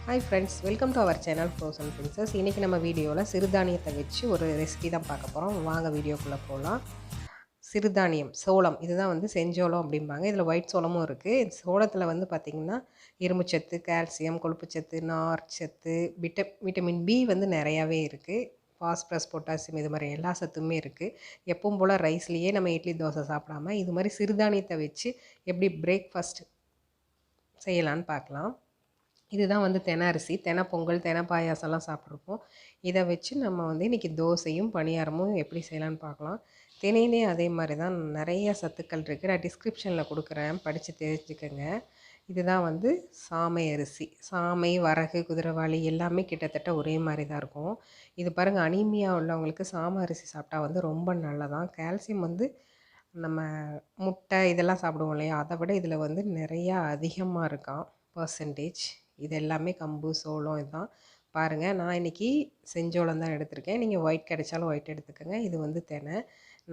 Hi friends, welcome to our channel Frozen Princess. இன்றைக்கி நம்ம வீடியோவில் சிறுதானியத்தை வச்சு ஒரு ரெசிபி தான் பார்க்க போகிறோம். வாங்க வீடியோக்குள்ளே போகலாம். சிறுதானியம் சோளம் இதுதான் வந்து செஞ்சோளம் அப்படிம்பாங்க. இதில் ஒயிட் சோளமும் இருக்குது. சோளத்தில் வந்து பார்த்திங்கன்னா இரும்புச்சத்து, கால்சியம், கொழுப்புச்சத்து, நார் சத்து, விட்டமின் பி வந்து நிறையாவே இருக்குது. பாஸ்பரஸ், பொட்டாசியம் இது மாதிரி எல்லா சத்துமே இருக்குது. எப்பவும் போல் ரைஸ்லேயே நம்ம இட்லி தோசை சாப்பிடாம இது மாதிரி சிறுதானியத்தை வச்சு எப்படி பிரேக்ஃபாஸ்ட் செய்யலான்னு பார்க்கலாம். இதுதான் வந்து தெனை அரிசி, தெனை பொங்கல், தெனை பாயாசம்லாம் சாப்பிட்ருப்போம். இதை வச்சு நம்ம வந்து இன்றைக்கி தோசையும் பணியாரமும் எப்படி செய்யலான்னு பார்க்கலாம். தினையிலே அதே மாதிரி தான் நிறைய சத்துக்கள் இருக்குது. நான் டிஸ்கிரிப்ஷனில் கொடுக்குறேன், படித்து தெரிஞ்சுக்கோங்க. இதுதான் வந்து சாமை அரிசி. சாமை, வரகு, குதிரைவாளி எல்லாமே கிட்டத்தட்ட ஒரே மாதிரி தான் இருக்கும். இது பாருங்கள், அனீமியா உள்ளவங்களுக்கு சாமை அரிசி சாப்பிட்டா வந்து ரொம்ப நல்லதான். கால்சியம் வந்து நம்ம முட்டை இதெல்லாம் சாப்பிடுவோம் இல்லையா, அதை விட இதில் வந்து நிறையா அதிகமாக இருக்கான் பர்சன்டேஜ். இது எல்லாமே கம்பு, சோளம் இதுதான். பாருங்கள், நான் இன்றைக்கி செஞ்சோளம் தான் எடுத்திருக்கேன். நீங்கள் ஒயிட் கிடைச்சாலும் ஒயிட் எடுத்துக்கோங்க. இது வந்து தெனை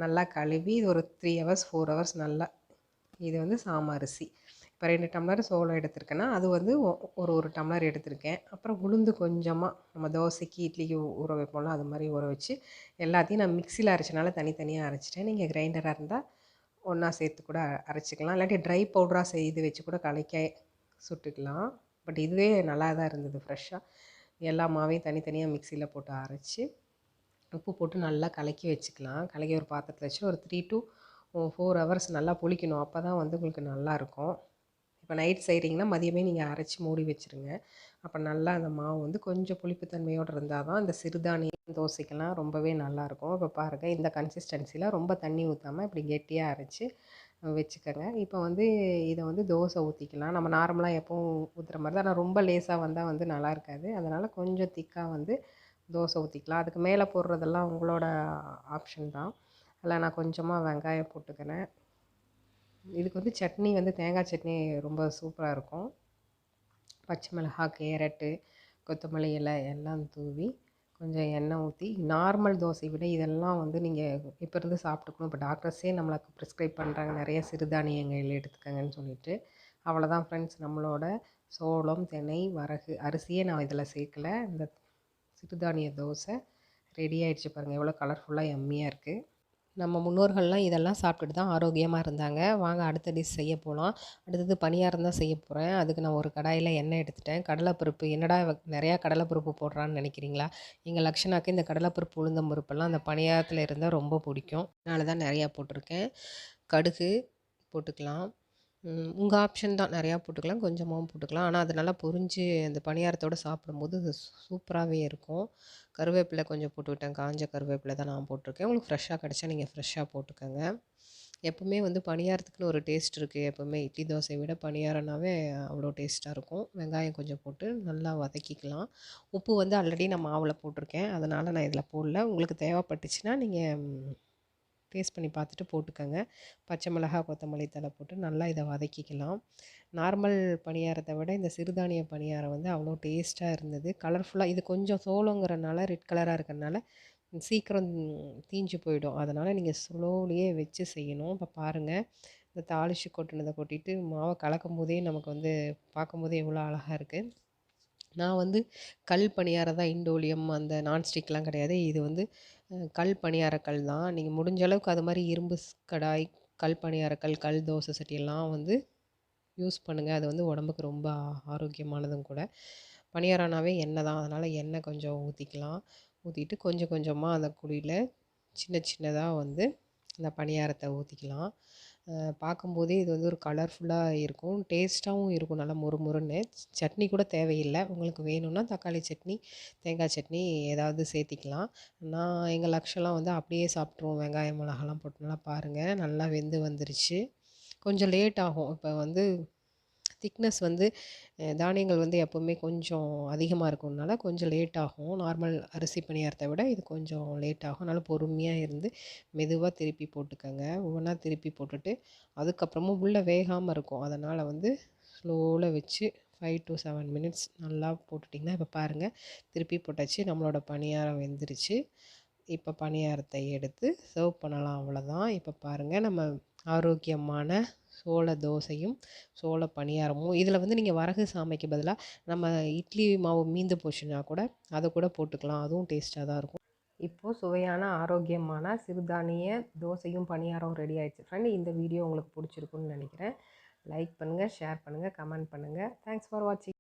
நல்லா கழுவி இது ஒரு 3 ஹவர்ஸ் 4 ஹவர்ஸ் நல்லா. இது வந்து சாமரிசி. இப்போ 2 டம்ளர் சோளம் எடுத்திருக்கேன்னா அது வந்து ஒரு டம்ளர் எடுத்திருக்கேன். அப்புறம் உளுந்து கொஞ்சமாக நம்ம தோசைக்கு இட்லிக்கு ஊற வைப்போம்ல, அது மாதிரி ஊற வச்சு எல்லாத்தையும் நான் மிக்சியில் அரைச்சனால தனித்தனியாக அரைச்சிட்டேன். நீங்கள் கிரைண்டராக இருந்தால் ஒன்றா சேர்த்து கூட அரைச்சிக்கலாம். இல்லாட்டி ட்ரை பவுடராக செய்து வச்சு கூட கலக்க சுட்டுக்கலாம். பட் இதுவே நல்லா தான் இருந்தது. ஃப்ரெஷ்ஷாக எல்லா மாவையும் தனித்தனியாக மிக்சியில் போட்டு அரைச்சி உப்பு போட்டு நல்லா கலக்கி வச்சுக்கலாம். கலக்கி ஒரு பாத்திரத்தில் வச்சு ஒரு 3 to 4 ஹவர்ஸ் நல்லா புளிக்கணும். அப்போ தான் வந்து உங்களுக்கு நல்லாயிருக்கும். இப்போ நைட் செய்கிறீங்கன்னா மதியமே நீங்கள் அரைச்சி மூடி வச்சுருங்க. அப்போ நல்லா அந்த மாவு வந்து கொஞ்சம் புளிப்புத்தன்மையோடு இருந்தால் தான் இந்த சிறுதானியம் தோசைக்கெல்லாம் ரொம்பவே நல்லாயிருக்கும். இப்போ பாருங்கள், இந்த கன்சிஸ்டன்சியில் ரொம்ப தண்ணி ஊற்றாமல் இப்படி கெட்டியாக அரைச்சி வச்சுக்கோங்க. இப்போ வந்து இதை வந்து தோசை ஊற்றிக்கலாம். நம்ம நார்மலாக எப்போவும் ஊற்றுற மாதிரி தான். ஆனால் ரொம்ப லேசாக வந்தால் வந்து நல்லா இருக்காது. அதனால் கொஞ்சம் திக்காக வந்து தோசை ஊற்றிக்கலாம். அதுக்கு மேலே போடுறதெல்லாம் உங்களோட ஆப்ஷன் தான். அதில் நான் கொஞ்சமாக வெங்காயம் போட்டுக்கிறேன். இதுக்கு வந்து சட்னி வந்து தேங்காய் சட்னி ரொம்ப சூப்பராக இருக்கும். பச்சை மிளகாய், கேரட்டு, கொத்தமல்லி இலை எல்லாம் தூவி கொஞ்சம் எண்ணெய் ஊற்றி, நார்மல் தோசை விட இதெல்லாம் வந்து நீங்கள் இப்போ இருந்து சாப்பிட்டுக்கணும். இப்போ டாக்டர்ஸே நம்மளுக்கு ப்ரிஸ்கிரைப் பண்ணுறாங்க நிறைய சிறுதானியங்கள் எடுத்துக்கங்கன்னு சொல்லிட்டு. அவ்வளோதான் ஃப்ரெண்ட்ஸ், நம்மளோட சோளம், தினை, வரகு அரிசியே நான் இதில் சேர்க்கல. இந்த சிறுதானிய தோசை ரெடி ஆகிடுச்சு. பாருங்கள் எவ்வளோ கலர்ஃபுல்லாக எம்மியாக இருக்குது. நம்ம முன்னோர்கள்லாம் இதெல்லாம் சாப்பிட்டுட்டு தான் ஆரோக்கியமாக இருந்தாங்க. வாங்க அடுத்த டிஷ் செய்ய போகலாம். அடுத்தது பணியாரம் தான் செய்ய போகிறேன். அதுக்கு நான் ஒரு கடாயில் எண்ணெய் எடுத்துட்டேன். கடலைப்பருப்பு, என்னடா நிறையா கடலைப்பருப்பு போடுறான்னு நினைக்கிறீங்களா? எங்கள் லக்ஷனாக்கு இந்த கடலைப்பருப்பு, உளுந்தம் பருப்பெல்லாம் அந்த பணியாரத்தில் இருந்தால் ரொம்ப பிடிக்கும். அதனால தான் நிறையா போட்டிருக்கேன். கடுகு போட்டுக்கலாம். உங்கள் ஆப்ஷன் தான், நிறையா போட்டுக்கலாம், கொஞ்சமாகவும் போட்டுக்கலாம். ஆனால் அது நல்லா பொரிஞ்சு அந்த பணியாரத்தோடு சாப்பிடும்போது சூப்பராகவே இருக்கும். கருவேப்பிலை கொஞ்சம் போட்டுக்கிட்டேன். காஞ்ச கருவேப்பிலை தான் நான் போட்டிருக்கேன். உங்களுக்கு ஃப்ரெஷ்ஷாக கிடச்சா நீங்கள் ஃப்ரெஷ்ஷாக போட்டுக்கோங்க. எப்போவுமே வந்து பணியாரத்துக்குன்னு ஒரு டேஸ்ட் இருக்குது. எப்போவுமே இட்லி தோசையை விட பணியாரம்னாவே அவ்வளோ டேஸ்ட்டாக இருக்கும். வெங்காயம் கொஞ்சம் போட்டு நல்லா வதக்கிக்கலாம். உப்பு வந்து ஆல்ரெடி நான் மாவில் போட்டிருக்கேன், அதனால் நான் இதில் போடல. உங்களுக்கு தேவைப்பட்டுச்சுன்னா நீங்கள் டேஸ்ட் பண்ணி பார்த்துட்டு போட்டுக்கோங்க. பச்சை மிளகாய், கொத்தமல்லி தழை போட்டு நல்லா இதை வதக்கிக்கலாம். நார்மல் பணியாரத்தை விட இந்த சிறுதானிய பணியாரம் வந்து அவ்வளோ டேஸ்ட்டாக இருந்தது. கலர்ஃபுல்லாக இது கொஞ்சம் சோளங்கிறனால ரெட் கலராக இருக்கிறனால சீக்கிரம் தீஞ்சு போயிடும். அதனால் நீங்கள் ஸ்லோலியே வச்சு செய்யணும். இப்போ பாருங்கள், இந்த தாளித்து கொட்டினதை கொட்டிட்டு மாவை கலக்கும் போதே நமக்கு வந்து பார்க்கும்போதே எவ்வளோ அழகாக இருக்குது. நான் வந்து கல் பணியாரம் தான், இண்டோலியம் அந்த நான்ஸ்டிக்லாம் கிடையாது. இது வந்து கல் பணியாரக்கல் தான். நீங்கள் முடிஞ்ச அளவுக்கு அது மாதிரி இரும்பு கடாய், கல் பணியாரக்கல், கல் தோசை சட்டியெல்லாம் வந்து யூஸ் பண்ணுங்கள். அது வந்து உடம்புக்கு ரொம்ப ஆரோக்கியமானதும் கூட. பணியாரம்னாவே எண்ணெய் தான், அதனால் எண்ணெய் கொஞ்சம் ஊற்றிக்கலாம். ஊற்றிட்டு கொஞ்சம் கொஞ்சமாக அந்த குழியில் சின்ன சின்னதாக வந்து இந்த பணியாரத்தை ஊற்றிக்கலாம். பார்க்கும்போதே இது வந்து ஒரு கலர்ஃபுல்லாக இருக்கும், டேஸ்ட்டாகவும் இருக்கும், நல்லா மொறுமொறுன்னு. சட்னி கூட தேவையில்லை. உங்களுக்கு வேணும்னா தக்காளி சட்னி, தேங்காய் சட்னி ஏதாவது சேர்த்திக்கலாம். நான் எங்கள் லக்ஷெல்லாம் வந்து அப்படியே சாப்பிட்ருவோம். வெங்காயம், மிளகாலாம் போட்டு. நல்லா பாருங்கள், நல்லா வெந்து வந்துருச்சு. கொஞ்சம் லேட் ஆகும். இப்போ வந்து திக்னஸ் வந்து தானியங்கள் வந்து எப்போவுமே கொஞ்சம் அதிகமாக இருக்கும்னால கொஞ்சம் லேட் ஆகும். நார்மல் அரிசி பணியாரத்தை விட இது கொஞ்சம் லேட் ஆகும். அதனால் பொறுமையாக இருந்து மெதுவாக திருப்பி போட்டுக்கோங்க. ஒவ்வொன்றா திருப்பி போட்டுட்டு அதுக்கப்புறமும் உள்ளே வேகாமல் இருக்கும். அதனால் வந்து ஸ்லோவில் வச்சு 5 to 7 மினிட்ஸ் நல்லா போட்டுட்டிங்கன்னா, இப்போ பாருங்கள் திருப்பி போட்டாச்சு. நம்மளோட பணியாரம் வெந்துருச்சு. இப்போ பணியாரத்தை எடுத்து சர்வ் பண்ணலாம். அவ்வளோதான். இப்போ பாருங்கள், நம்ம ஆரோக்கியமான சோள தோசையும் சோள பணியாரமும். இதில் வந்து நீங்கள் வரகு சாமைக்கு பதிலாக நம்ம இட்லி மாவு மீந்து போச்சுன்னா கூட அதை கூட போட்டுக்கலாம். அதுவும் டேஸ்ட்டாக தான் இருக்கும். இப்போது சுவையான ஆரோக்கியமான சிறுதானிய தோசையும் பணியாரம் ரெடி ஆகிடுச்சு. ஃப்ரெண்ட், இந்த வீடியோ உங்களுக்கு பிடிச்சிருக்குன்னு நினைக்கிறேன். லைக் பண்ணுங்கள், ஷேர் பண்ணுங்கள், கமெண்ட் பண்ணுங்கள். தேங்க்ஸ் ஃபார் வாட்சிங்.